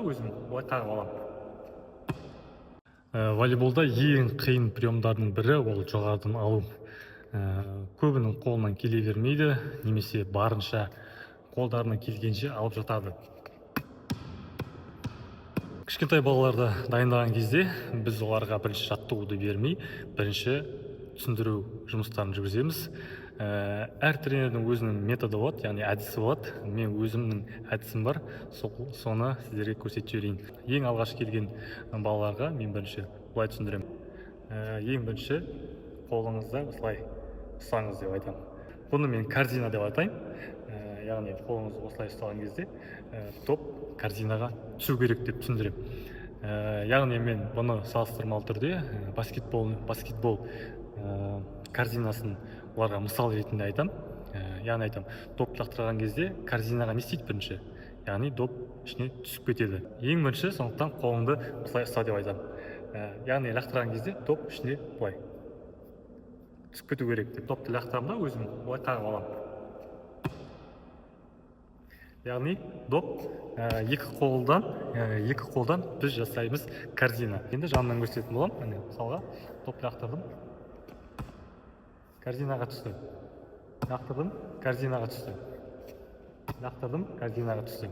өзім былай қағып аламын. Волейболда ең қиын приемдардың бірі ол жоғарыдан алу. Көбінің қолынан келе бермейді, немесе барынша қолдарына келгенше алып жатады. Кішкентай балаларды дайындаған кезде біз оларға бірінші жаттығуды бермей, бірінші түсіндіру жұмыстарын жүргіземіз. Әр тренердің өзінің методы болады, яғни әдісі болады. Мен өзімнің әдісім бар, соны сіздерге көрсетіп жіберейін. Ең алғаш келген балаларға мен бірінші былай түсіндіремін. Ең бірінші қолыңызды осылай ұстаңыз деп айтамын. Бұны мен корзина деп атаймын. Яғни қолыңызды осылай ұстаған кезде топ корзинаға түсу керек деп түсіндіремін. Яғни мен бұны салыстырмалы түрде баскетбол корзинасын оларға мысал ретінде айтам. Яғни айтам, доп лақтырған кезде корзинаға не істейді бірінші? Яғни доп ішіне түсіп кетеді. Ең бірінші сондықтан қолыңды осылай ұста деп айтам. Яғни лақтырған кезде доп ішіне былай түсіп кету керек деп. Допты лақтырамын да өзім былай қағып аламын. Яғни доп екі қолдан біз жасаймыз корзина. Енді жанынан көрсететін боламын. Мысалға доп лақтырдым, корзинаға түсті. Лақтырдым, корзинаға түсті. Лақтырдым, корзинаға түсті.